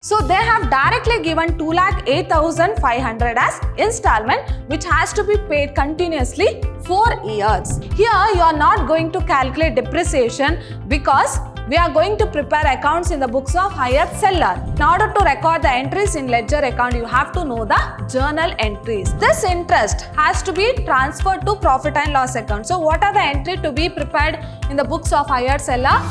So they have directly given 2,08,500 as installment, which has to be paid continuously 4 years. Here you are not going to calculate depreciation because we are going to prepare accounts in the books of hire seller. In order to record the entries in ledger account, you have to know the journal entries. This interest has to be transferred to profit and loss account. So what are the entries to be prepared in the books of hire seller?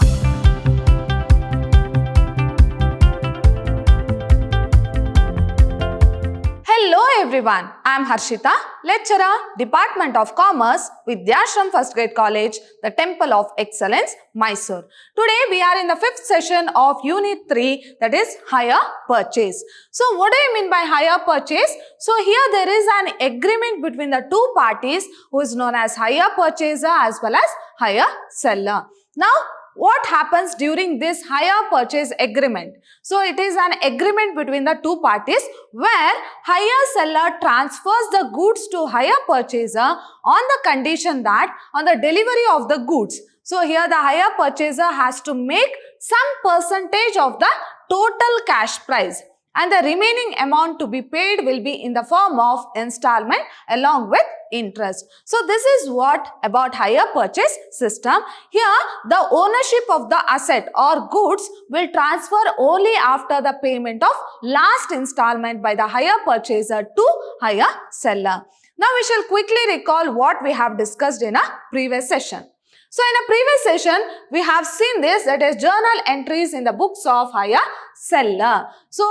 Hello everyone, I am Harshita, lecturer, Department of Commerce, Vidyashram First Grade College, the Temple of Excellence, Mysore. Today we are in the 5th session of Unit 3, that is hire purchase. So what do you mean by hire purchase? So here there is an agreement between the two parties who is known as hire purchaser as well as hire seller. Now what happens during this hire purchase agreement? So it is an agreement between the two parties where hire seller transfers the goods to hire purchaser on the condition that on the delivery of the goods. So here the hire purchaser has to make some percentage of the total cash price, and the remaining amount to be paid will be in the form of installment along with interest. So this is what about hire purchase system. Here the ownership of the asset or goods will transfer only after the payment of last installment by the hire purchaser to hire seller. Now we shall quickly recall what we have discussed in a previous session. So in a previous session, we have seen this, that is journal entries in the books of hire seller. So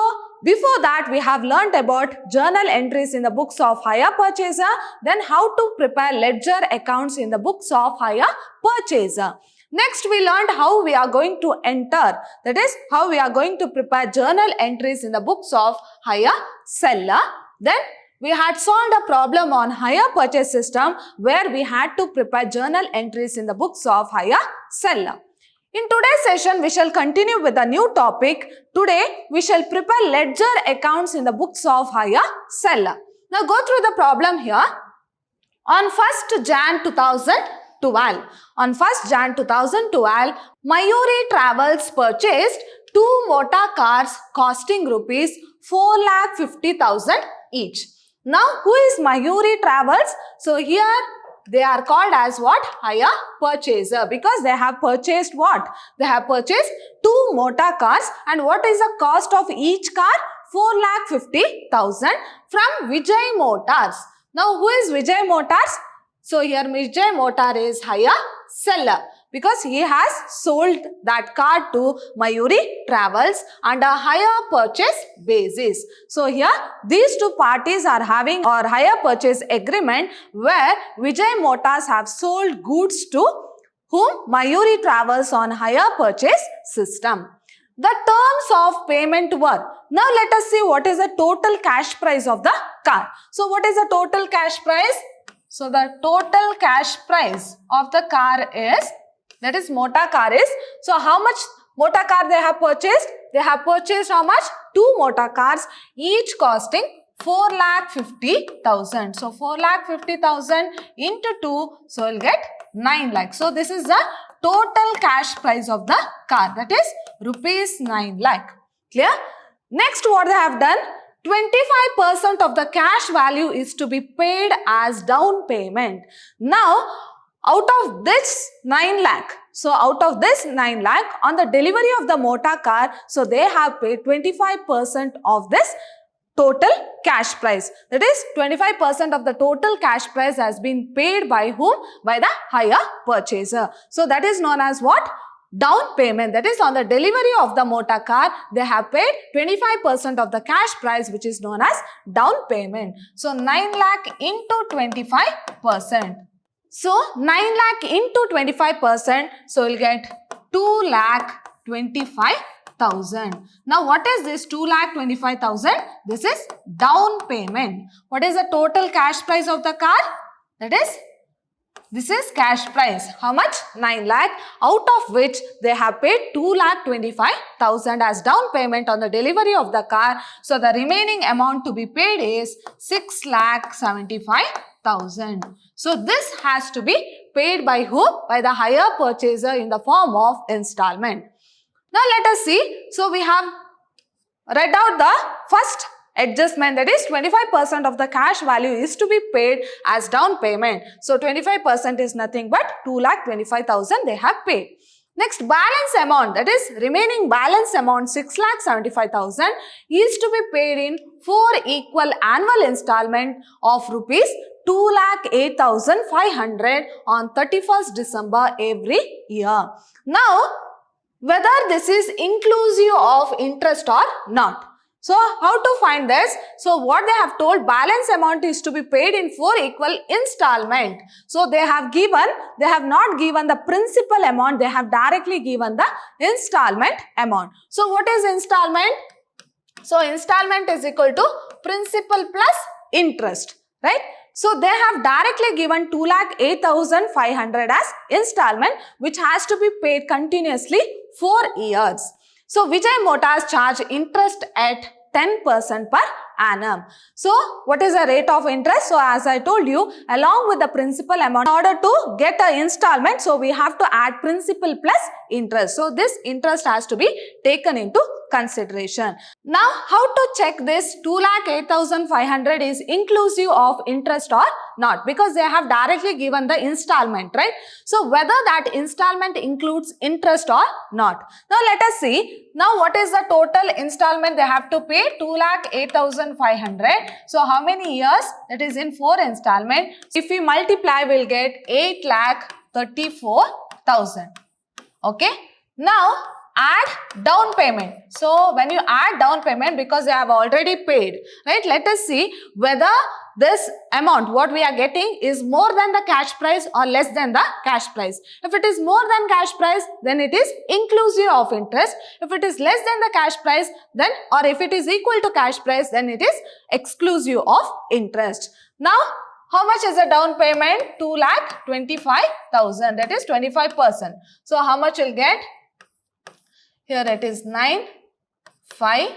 before that, we have learnt about journal entries in the books of hire purchaser, then how to prepare ledger accounts in the books of hire purchaser. Next, we learned how we are going to enter, that is how we are going to prepare journal entries in the books of hire seller. Then we had solved a problem on hire purchase system where we had to prepare journal entries in the books of hire seller. In today's session, we shall continue with a new topic. Today, we shall prepare ledger accounts in the books of hire seller. Now, go through the problem here. On 1st Jan 2012, Mayuri Travels purchased 2 motor cars costing rupees 4,50,000 each. Now, who is Mayuri Travels? So, here they are called as what? Hire purchaser, because they have purchased what? They have purchased 2 motor cars, and what is the cost of each car? 4,50,000 from Vijay Motors. Now, who is Vijay Motors? So, here Vijay Motor is hire seller, because he has sold that car to Mayuri Travels under hire purchase basis. So here these two parties are having or hire purchase agreement where Vijay Motors have sold goods to whom Mayuri Travels on hire purchase system. The terms of payment were, now let us see what is the total cash price of the car. So what is the total cash price? So the total cash price of the car is, that is motor car is, so how much motor car they have purchased? They have purchased how much? 2 motor cars, each costing 4,50,000. So 4,50,000 into 2, so we'll get 9 lakh. So this is the total cash price of the car, that is rupees 9 lakh. Clear? Next, what they have done? 25% of the cash value is to be paid as down payment. Now, out of this 9 lakh, so out of this 9 lakh on the delivery of the motor car, so they have paid 25% of this total cash price. That is 25% of the total cash price has been paid by whom? By the hire purchaser. So that is known as what? Down payment. That is on the delivery of the motor car, they have paid 25% of the cash price, which is known as down payment. So 9 lakh into 25%. So 9 lakh into 25%, so we'll get 2,25,000. Now what is this 2,25,000? This is down payment. What is the total cash price of the car? That is, this is cash price. How much? 9 lakh, out of which they have paid 2,25,000 as down payment on the delivery of the car. So the remaining amount to be paid is 6,75,000. So this has to be paid by who? By the hire purchaser in the form of installment. Now let us see. So we have read out the first adjustment, that is 25% of the cash value is to be paid as down payment. So 25% is nothing but 2,25,000 they have paid. Next, balance amount, that is remaining balance amount 6,75,000 is to be paid in 4 equal annual installment of rupees 2,08,500 on 31st December every year. Now, whether this is inclusive of interest or not. So, how to find this? So, what they have told, balance amount is to be paid in 4 equal installment. So, they have not given the principal amount, they have directly given the installment amount. So, what is installment? So, installment is equal to principal plus interest, right? So, they have directly given 2,08,500 as installment, which has to be paid continuously 4 years. So, Vijay Motors charge interest at 10% per annum. So, what is the rate of interest? So, as I told you, along with the principal amount, in order to get an installment, so we have to add principal plus interest. So, this interest has to be taken into consideration. Now, how to check this 2,08,500 is inclusive of interest or not? Because they have directly given the installment, right? So, whether that installment includes interest or not. Now, let us see. Now, what is the total installment they have to pay? 2,08,500. So, how many years? That is in 4 installment. If we multiply, we will get 8,34,000. Okay. Now, add down payment. So, when you add down payment, because they have already paid, right? Let us see whether this amount, what we are getting, is more than the cash price or less than the cash price. If it is more than cash price, then it is inclusive of interest. If it is less than the cash price, then, or if it is equal to cash price, then it is exclusive of interest. Now, how much is the down payment? 2,25,000, that is 25%. So, how much will get? Here it is 9, 5.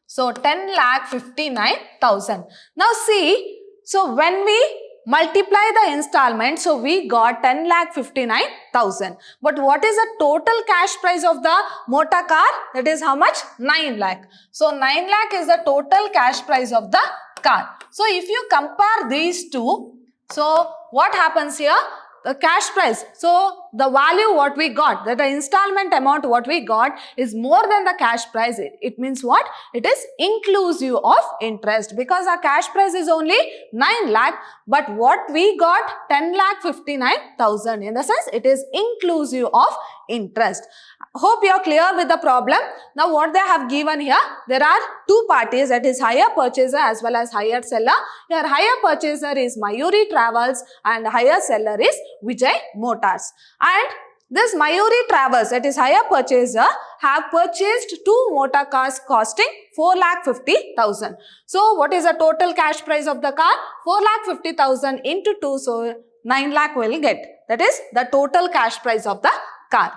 So, 10,59,000. Now, see, so when we multiply the installment, so we got 10,59,000. But what is the total cash price of the motor car? That is how much? 9 lakh. So, 9 lakh is the total cash price of the car. So, if you compare these two, so what happens here? The cash price, so the value what we got, that the installment amount what we got is more than the cash price. It means what? It is inclusive of interest, because our cash price is only 9 lakh, but what we got 10,59,000. In the sense, it is inclusive of interest. Hope you are clear with the problem. Now, what they have given here, there are two parties, that is hire purchaser as well as hire seller. Here, hire purchaser is Mayuri Travels and hire seller is Vijay Motors. And this Mayuri Travels, that is hire purchaser, have purchased 2 motor cars costing 4,50,000. So, what is the total cash price of the car? 4,50,000 into 2, so 9 lakh will get. That is the total cash price of the car.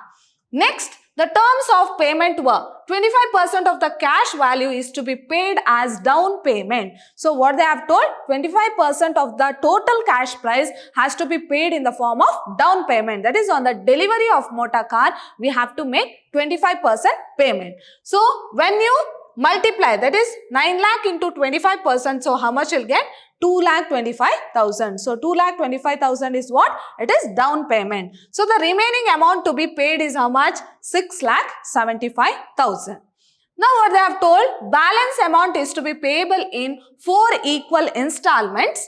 Next, the terms of payment were 25% of the cash value is to be paid as down payment. So, what they have told, 25% of the total cash price has to be paid in the form of down payment. That is, on the delivery of motor car, we have to make 25% payment. So, when you multiply, that is 9 lakh into 25%, so how much you'll get? 2,25,000. So, 2,25,000 is what? It is down payment. So, the remaining amount to be paid is how much? 6,75,000. Now, what they have told, balance amount is to be payable in 4 equal installments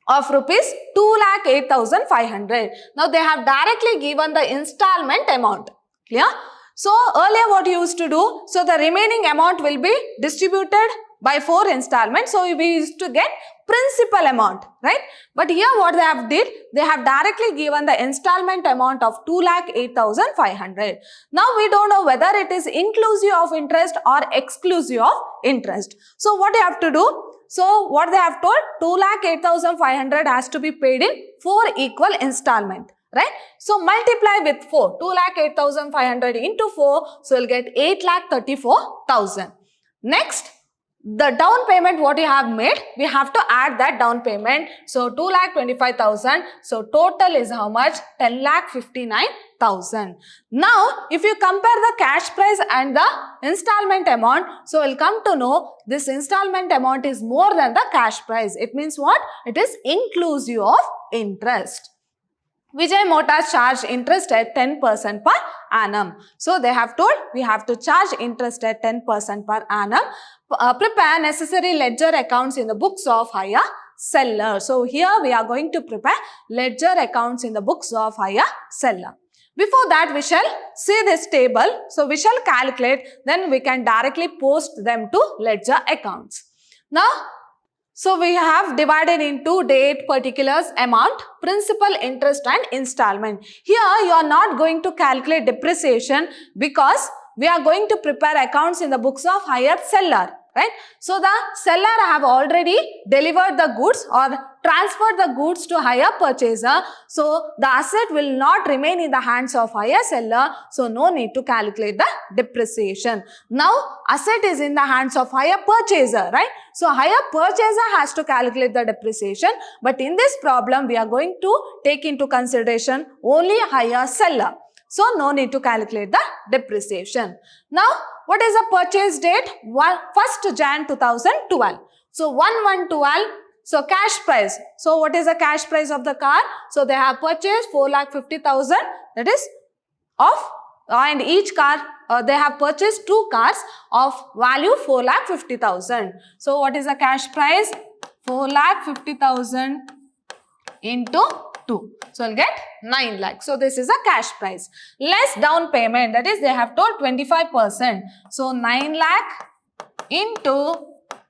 of rupees 2,08,500. Now, they have directly given the installment amount. Clear? So, earlier what you used to do, so the remaining amount will be distributed by 4 installments. So, we used to get principal amount, right? But here what they have did, they have directly given the installment amount of 2,08,500. Now, we don't know whether it is inclusive of interest or exclusive of interest. So, what you have to do? So, what they have told, 2,08,500 has to be paid in 4 equal installment. Right? So, multiply with 4. 2,08,500 into 4. So, you will get 8,34,000. Next, the down payment what you have made, we have to add that down payment. So 2,25,000. So total is how much? 10,59,000. Now if you compare the cash price and the installment amount, so we'll come to know this installment amount is more than the cash price. It means what? It is inclusive of interest. Vijay Motors charged interest at 10% per annum. So they have told we have to charge interest at 10% per annum. Prepare necessary ledger accounts in the books of hire seller. So here we are going to prepare ledger accounts in the books of hire seller. Before that, we shall see this table. So we shall calculate, then we can directly post them to ledger accounts. Now, so we have divided into date, particulars, amount, principal, interest and installment. Here you are not going to calculate depreciation because we are going to prepare accounts in the books of hire seller, right? So the seller have already delivered the goods or transferred the goods to hire purchaser. So the asset will not remain in the hands of hire seller. So no need to calculate the depreciation. Now asset is in the hands of hire purchaser, right? So hire purchaser has to calculate the depreciation. But in this problem, we are going to take into consideration only hire seller. So no need to calculate the depreciation. Now, what is the purchase date? 1st Jan 2012. So 1/1/12. So cash price. So what is the cash price of the car? So they have purchased 4,50,000. That is of, and each car they have purchased 2 cars of value 4,50,000. So what is the cash price? 4,50,000 into 2. So I'll get 9 lakhs. So this is a cash price. Less down payment, that is they have told 25%. So 9 lakh into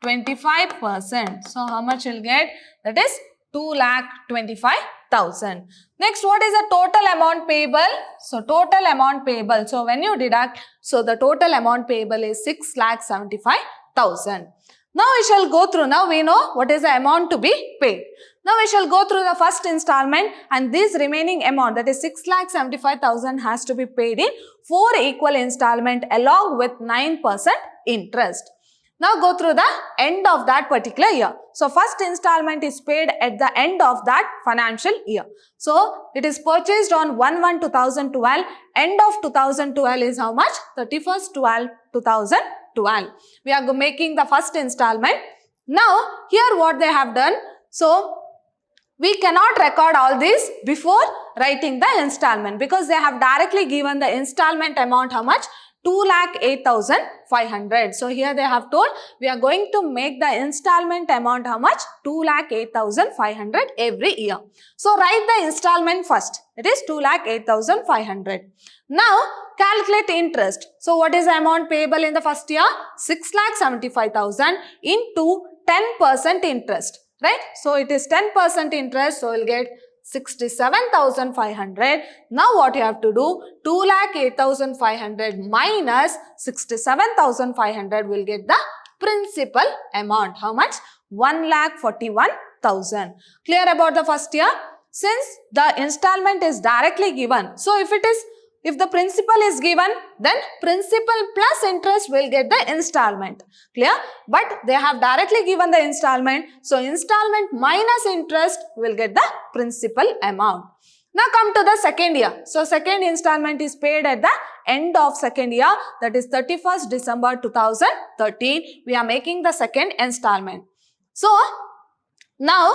25%. So how much you'll get? That is 2,25,000. Next, what is the total amount payable? So total amount payable. So when you deduct, so the total amount payable is 6,75,000. Now we shall go through. Now we know what is the amount to be paid. Now we shall go through the first installment, and this remaining amount, that is 6,75,000, has to be paid in 4 equal installment along with 9% interest. Now go through the end of that particular year. So first installment is paid at the end of that financial year. So it is purchased on 1/1/2012. End of 2012 is how much? 31/12/2012. We are making the first installment. Now here what they have done. So we cannot record all this before writing the installment because they have directly given the installment amount how much? 2,08,500. So here they have told we are going to make the installment amount how much? 2,08,500 every year. So write the installment first. It is 2,08,500. Now calculate interest. So what is the amount payable in the first year? 6,75,000 into 10% interest. Right? So it is 10% interest. So we'll get 67,500. Now what you have to do? 2,08,500 minus 67,500 will get the principal amount. How much? 1,41,000. Clear about the first year? Since the installment is directly given. So if the principal is given, then principal plus interest will get the installment. Clear? But they have directly given the installment. So installment minus interest will get the principal amount. Now come to the second year. So second installment is paid at the end of second year. That is 31st December 2013. We are making the second installment. So now,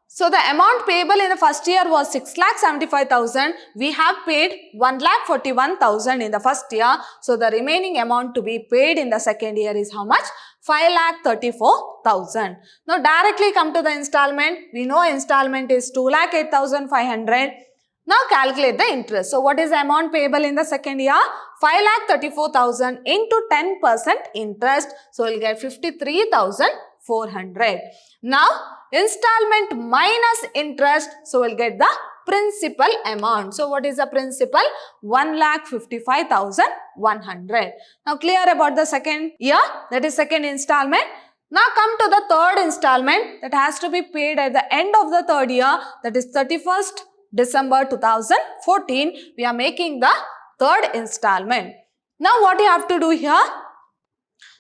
so the amount payable in the first year was 6,75,000. We have paid 1,41,000 in the first year. So the remaining amount to be paid in the second year is how much? 5,34,000. Now directly come to the installment. We know installment is 2,08,500. Now calculate the interest. So what is the amount payable in the second year? 5,34,000 into 10% interest. So we'll get 53,400. Now installment minus interest. So we'll get the principal amount. So what is the principal? 1,55,100. Now clear about the second year, that is second installment. Now come to the third installment that has to be paid at the end of the third year, that is 31st December 2014. We are making the third installment. Now what you have to do here?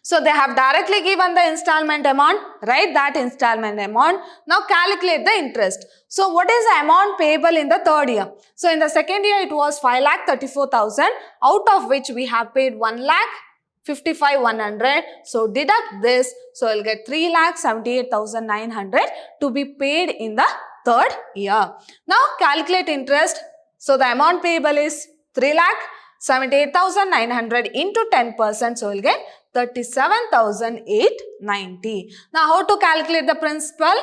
So they have directly given the installment amount, write that installment amount. Now calculate the interest. So what is the amount payable in the third year? So in the second year it was 5,34,000, out of which we have paid 1,55,100. So deduct this. So you'll get 3,78,900 to be paid in the third year. Now calculate interest. So the amount payable is 3,78,900 into 10%. So we'll get 37,890. Now how to calculate the principal?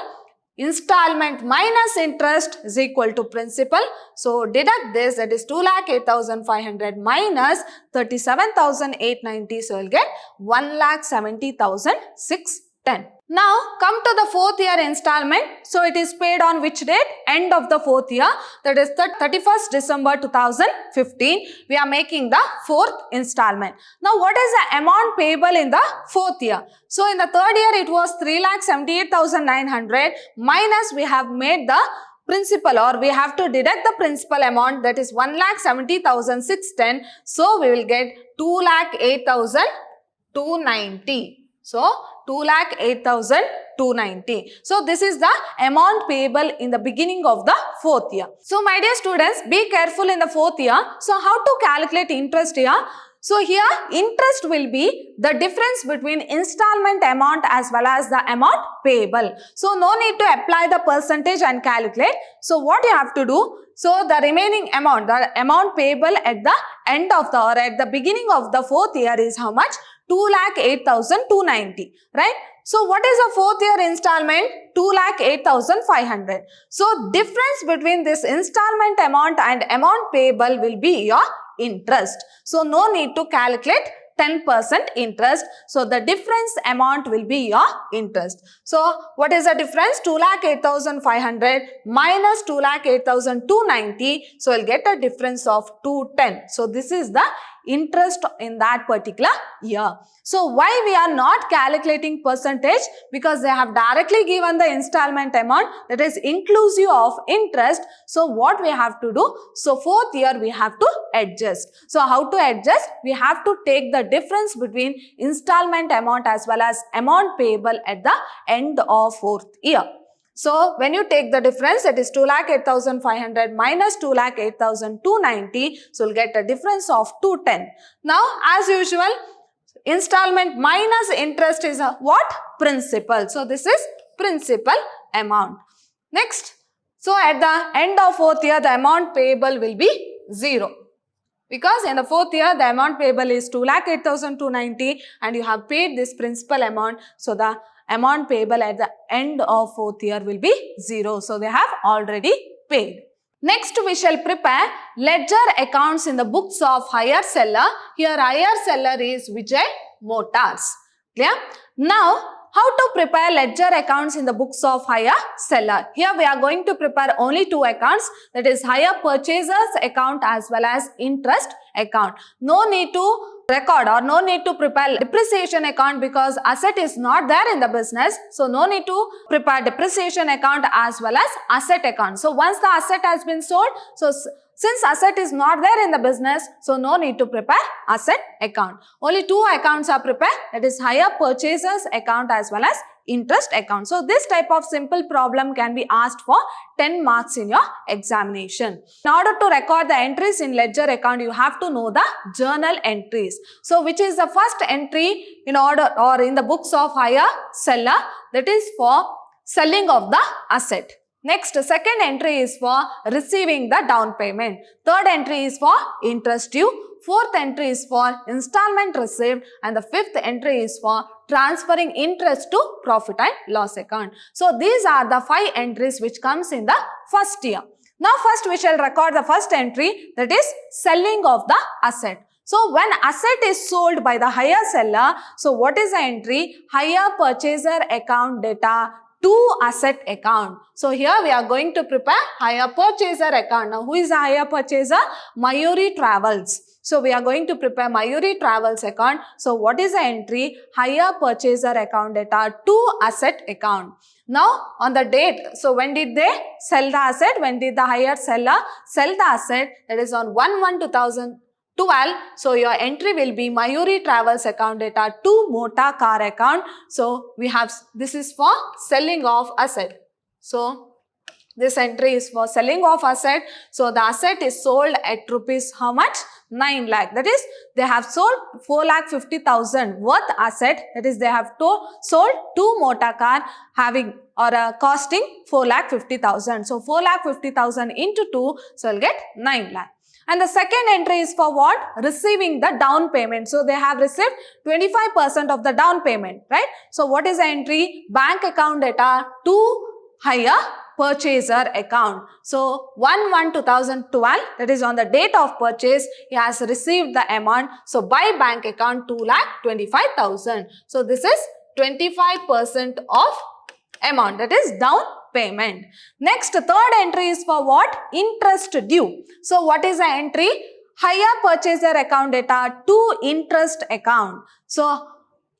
Installment minus interest is equal to principal. So deduct this, that is 2,08,500 minus 37,890. So we'll get 1,70,610. Now come to the fourth year installment. So it is paid on which date? End of the fourth year, that is 31st December 2015. We are making the fourth installment. Now what is the amount payable in the fourth year? So in the third year it was 3,78,900 minus we have made the principal, or we have to deduct the principal amount, that is 1,70,610. So we will get 2,08,290. So 2,08,290. So this is the amount payable in the beginning of the fourth year. So my dear students, be careful in the fourth year. So how to calculate interest here? So here interest will be the difference between installment amount as well as the amount payable. So no need to apply the percentage and calculate. So what you have to do? So the remaining amount, the amount payable at the end of the, or at the beginning of the fourth year is how much? 2,08,290, right? So what is the fourth year installment? 2,08,500. So difference between this installment amount and amount payable will be your interest. So no need to calculate 10% interest. So the difference amount will be your interest. So what is the difference? 2,08,500 minus 2,08,290. So we'll get a difference of 210. So this is the interest in that particular year. So why we are not calculating percentage? Because they have directly given the installment amount, that is inclusive of interest. So what we have to do? So fourth year we have to adjust. So how to adjust? We have to take the difference between installment amount as well as amount payable at the end of fourth year. So when you take the difference, it is 2,08,500 minus 2,08,290. So you'll get a difference of 210. Now as usual, installment minus interest is a what? Principal. So this is principal amount. Next, so at the end of fourth year, the amount payable will be 0. Because in the fourth year, the amount payable is 2,08,290 and you have paid this principal amount. So the amount payable at the end of fourth year will be 0. So they have already paid. Next, we shall prepare ledger accounts in the books of hire seller. Here, hire seller is Vijay Motors. Clear? Now, how to prepare ledger accounts in the books of hire seller? Here, we are going to prepare only two accounts, that is hire purchasers account as well as interest account. No need to record or no need to prepare depreciation account because asset is not there in the business. So no need to prepare depreciation account as well as asset account. So once the asset has been sold, so since asset is not there in the business, so no need to prepare asset account. Only two accounts are prepared, that is hire purchasers account as well as interest account. So this type of simple problem can be asked for 10 marks in your examination. In order to record the entries in ledger account, you have to know the journal entries. So which is the first entry in order or in the books of hire seller, that is for selling of the asset. Next, second entry is for receiving the down payment. Third entry is for interest due. Fourth entry is for installment received. And the fifth entry is for transferring interest to profit and loss account. So these are the 5 entries which comes in the first year. Now first we shall record the first entry, that is selling of the asset. So when asset is sold by the hire seller, so what is the entry? Hire purchaser account data to asset account. So here we are going to prepare hire purchaser account. Now who is the hire purchaser? Mayuri Travels. So we are going to prepare Mayuri Travels account. So what is the entry? Hire purchaser account data to asset account. Now on the date, so when did they sell the asset? When did the hire seller sell the asset? That is on 1/1/2000. 12. So your entry will be Mayuri Travels account data to Motor Car account. So we have, this is for selling of asset. So this entry is for selling of asset. So the asset is sold at rupees how much? 9 lakh. That is, they have sold 4,50,000 worth asset. That is, they have sold 2 motor car having or costing 4,50,000. So 4,50,000 into 2, so I'll get 9 lakh. And the second entry is for what? Receiving the down payment. So they have received 25% of the down payment, right? So what is the entry? Bank account data to hire purchaser account. So 1/1/2012, that is on the date of purchase, he has received the amount. So by bank account 2,25,000. So this is 25% of amount, that is down payment. Next, third entry is for what? Interest due. So what is the entry? Hire purchaser account data to interest account. So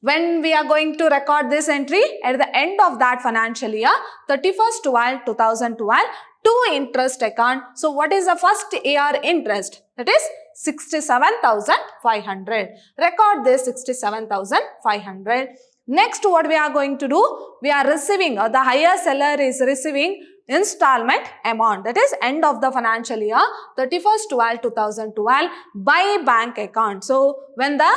when we are going to record this entry? At the end of that financial year, 31/12/2012, to interest account. So what is the first year interest? That is 67,500. Record this 67,500. Next, what we are going to do? We are receiving, or the hire seller is receiving installment amount. That is end of the financial year, 31/12/2012 by bank account. So when the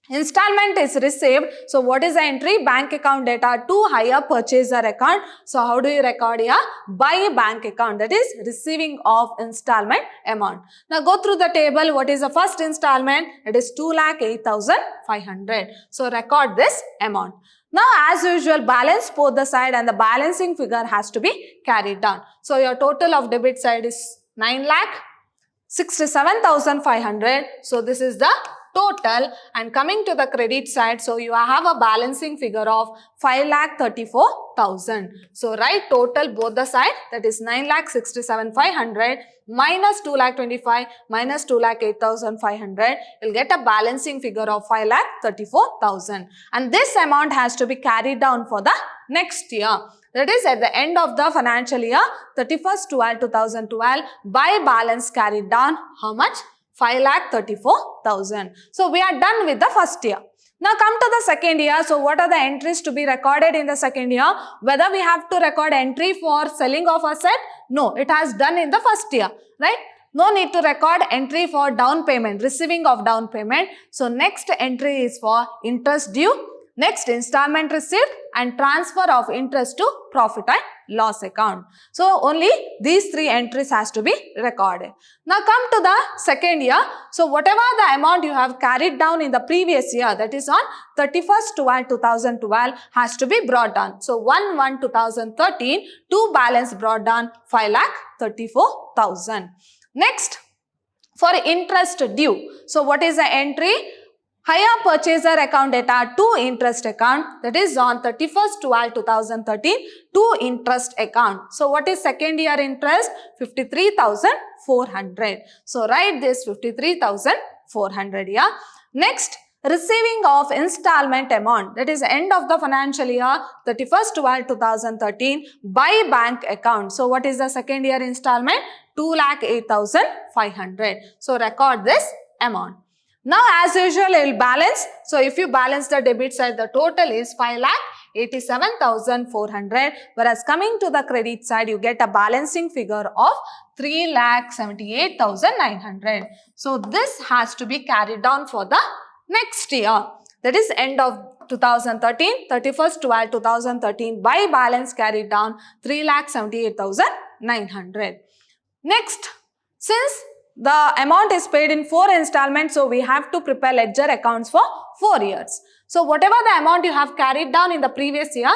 installment is received, so what is the entry? Bank account data to hire purchaser account. So how do you record here? By bank account, that is receiving of installment amount. Now go through the table. What is the first installment? It is 2,08,500. So record this amount. Now as usual, balance both the side and the balancing figure has to be carried down. So your total of debit side is 9,67,500. So this is the total, and coming to the credit side, so you have a balancing figure of 5,34,000. So write total both the side, that is 9,67,500 minus 2,25,000 minus 2,08,500. You'll get a balancing figure of 5,34,000, and this amount has to be carried down for the next year. That is at the end of the financial year, 31/12/2012, by balance carried down how much? 5,34,000. So we are done with the first year. Now come to the second year. So what are the entries to be recorded in the second year? Whether we have to record entry for selling of asset? No, it has done in the first year, right? No need to record entry for down payment, receiving of down payment. So next entry is for interest due. Next, installment received and transfer of interest to profit and loss account. So only these three entries has to be recorded. Now come to the second year. So whatever the amount you have carried down in the previous year, that is on 31/12/2012, has to be brought down. So 1/1/2013, to balance brought down 5,34,000. Next, for interest due. So what is the entry? Hire purchaser account data to interest account, that is on 31/12/2013, to interest account. So what is second year interest? 53,400. So write this 53,400 here. Next, receiving of installment amount, that is end of the financial year, 31/12/2013, by bank account. So what is the second year installment? 2,08,500. So record this amount. Now as usual, it will balance. So if you balance the debit side, the total is 5,87,400. Whereas coming to the credit side, you get a balancing figure of 3,78,900. So this has to be carried down for the next year. That is end of 2013, 31/12/2013, by balance carried down 3,78,900. Next, since the amount is paid in 4 installments, so we have to prepare ledger accounts for 4 years. So whatever the amount you have carried down in the previous year,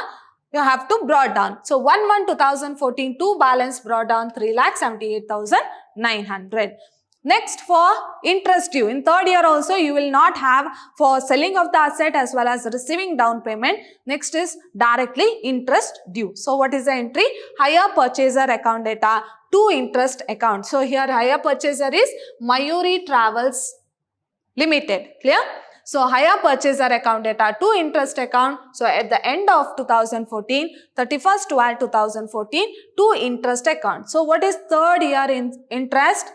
you have to brought down. So 1/1/2014, to balance brought down 3,78,900. Next, for interest due. In third year also, you will not have for selling of the asset as well as receiving down payment. Next is directly interest due. So what is the entry? Hire purchaser account data to interest account. So here hire purchaser is Mayuri Travels Limited. Clear? So hire purchaser account data to interest account. So at the end of 2014, 31/12/2014, to interest account. So what is third year in interest?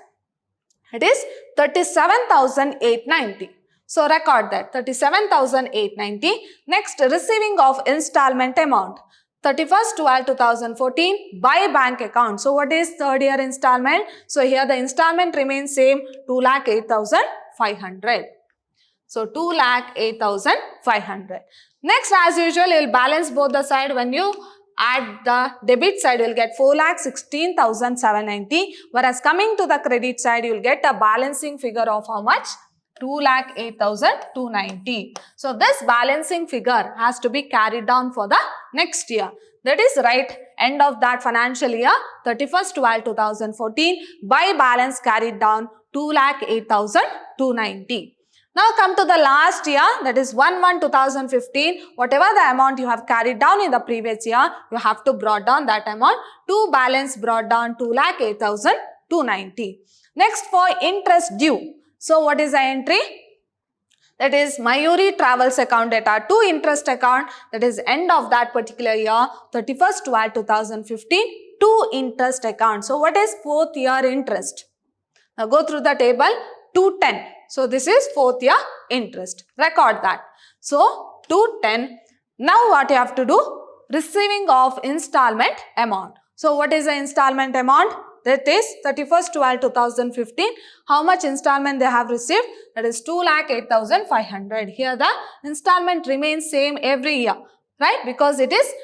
It is 37,890. So record that 37,890. Next, receiving of installment amount. 31st/12/2014 by bank account. So what is third year installment? So here the installment remains same, 2,08,500. So 2,08,500. Next, as usual, you will balance both the side. When you add the debit side, you will get 4,16,790. Whereas coming to the credit side, you will get a balancing figure of how much? 2,08,290. So this balancing figure has to be carried down for the next year. That is right end of that financial year, 31st/12/2014, by balance carried down 2,08,290. Now come to the last year, that is 1/1/2015. Whatever the amount you have carried down in the previous year, you have to brought down that amount to balance brought down 2,08,290. Next, for interest due. So what is the entry? That is Mayuri Travels account data to interest account, that is end of that particular year, 31st/12/2015 to interest account. So what is fourth year interest? Now go through the table, 210. So this is fourth year interest. Record that. So 210. Now what you have to do? Receiving of installment amount. So what is the installment amount? That is 31st/12/2015. How much installment they have received? That is 2,08,500. Here the installment remains same every year, right? Because it is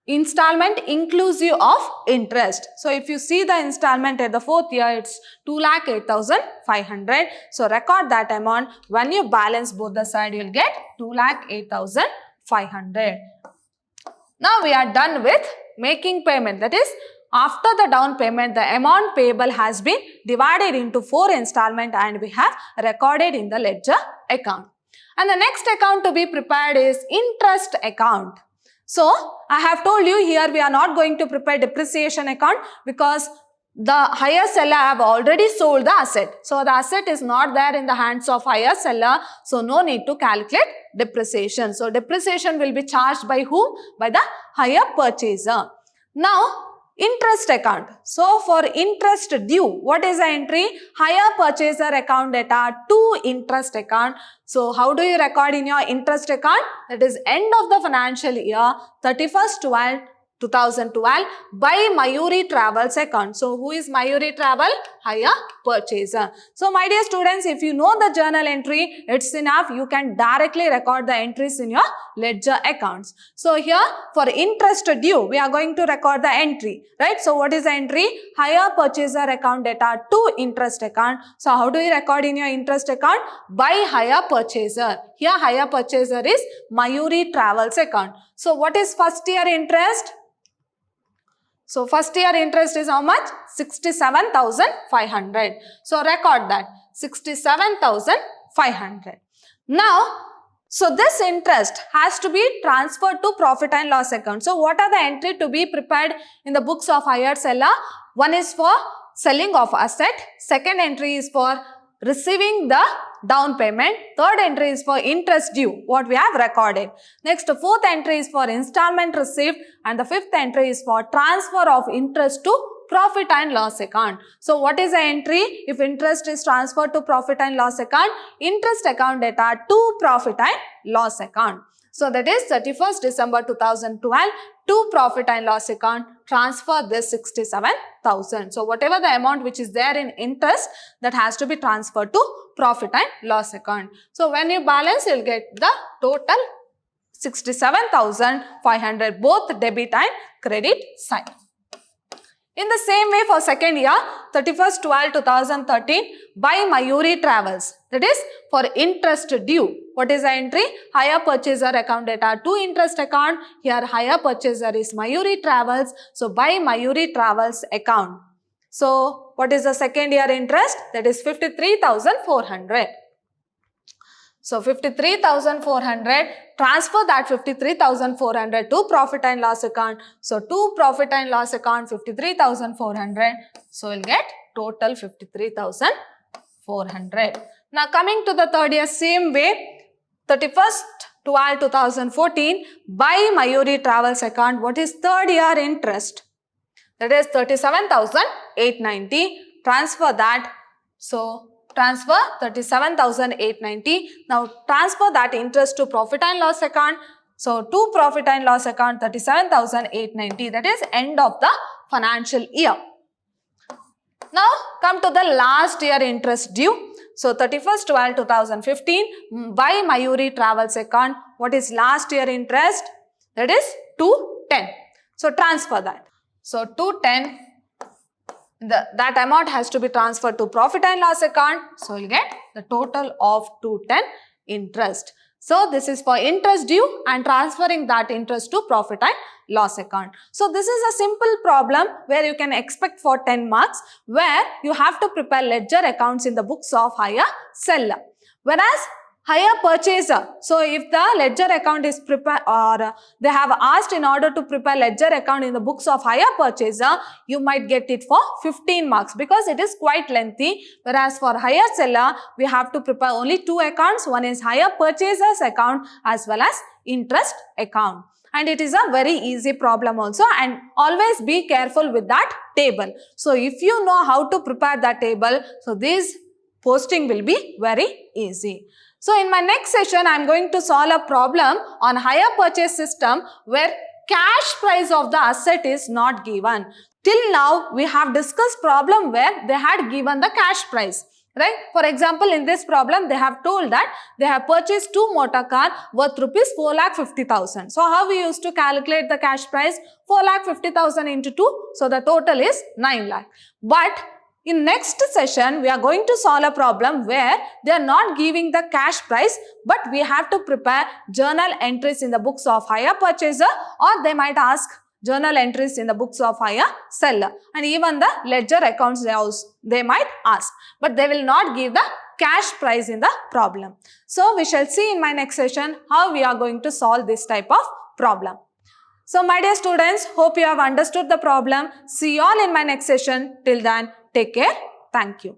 installment inclusive of interest. So if you see the installment at the fourth year, it's 2,08,500. So record that amount. When you balance both the side, you will get 2,08,500. Now we are done with making payment. That is, after the down payment, the amount payable has been divided into 4 installments and we have recorded in the ledger account. And the next account to be prepared is interest account. So I have told you here we are not going to prepare depreciation account because the hire seller have already sold the asset. So the asset is not there in the hands of hire seller. So no need to calculate depreciation. So depreciation will be charged by whom? By the hire purchaser. Now interest account. So for interest due, what is the entry? Hire purchaser account data to interest account. So how do you record in your interest account? That is end of the financial year, 31st/12/2012 by Mayuri Travels account. So who is Mayuri Travel? Hire purchaser. So my dear students, if you know the journal entry, it's enough. You can directly record the entries in your ledger accounts. So here for interest due, we are going to record the entry, right? So what is the entry? Hire purchaser account data to interest account. So how do you record in your interest account? By hire purchaser. Here hire purchaser is Mayuri Travels account. So what is first year interest? So first year interest is how much? 67,500. So record that 67,500. Now, so this interest has to be transferred to profit and loss account. So what are the entry to be prepared in the books of hire seller? One is for selling of asset. Second entry is for receiving the down payment. Third entry is for interest due, what we have recorded. Next, fourth entry is for installment received and the fifth entry is for transfer of interest to profit and loss account. So what is the entry? If interest is transferred to profit and loss account, interest account data to profit and loss account. So that is 31st December 2012 to profit and loss account, transfer this 67,000. So whatever the amount which is there in interest, that has to be transferred to profit and loss account. So when you balance, you'll get the total 67,500, both debit and credit side. In the same way for second year, 31st/12/2013 by Mayuri Travels. That is for interest due. What is the entry? Hire purchaser account data to interest account. Here hire purchaser is Mayuri Travels. So by Mayuri Travels account. So what is the second year interest? That is 53,400. So 53,400, transfer that 53,400 to profit and loss account. So to profit and loss account 53,400. So we'll get total 53,400. Now coming to the third year, same way, 31st/12/2014 by Mayuri Travels account. What is third year interest? That is 37,890. Transfer that So transfer 37,890. Now transfer that interest to profit and loss account. So to profit and loss account 37,890, that is end of the financial year. Now come to the last year interest due. So 31st/12/2015 by Mayuri Travels account. What is last year interest? That is 210. So transfer that. So 210, that amount has to be transferred to profit and loss account. So you'll get the total of 210 interest. So this is for interest due and transferring that interest to profit and loss account. So this is a simple problem where you can expect for 10 marks, where you have to prepare ledger accounts in the books of hire seller. Whereas hire purchaser, so if the ledger account is prepared, or they have asked in order to prepare ledger account in the books of hire purchaser, you might get it for 15 marks because it is quite lengthy. Whereas for hire seller, we have to prepare only 2 accounts. One is hire purchaser's account as well as interest account. And it is a very easy problem also, and always be careful with that table. So if you know how to prepare that table, so this posting will be very easy. So in my next session, I am going to solve a problem on hire purchase system where cash price of the asset is not given. Till now, we have discussed problem where they had given the cash price. Right? For example, in this problem, they have told that they have purchased 2 motor car worth rupees 4,50,000. So how we used to calculate the cash price? 4,50,000 into 2. So the total is 9 lakh. But in next session, we are going to solve a problem where they are not giving the cash price, but we have to prepare journal entries in the books of hire purchaser, or they might ask journal entries in the books of hire seller, and even the ledger accounts they might ask, but they will not give the cash price in the problem. So we shall see in my next session how we are going to solve this type of problem. So my dear students, hope you have understood the problem. See you all in my next session. Till then, take care. Thank you.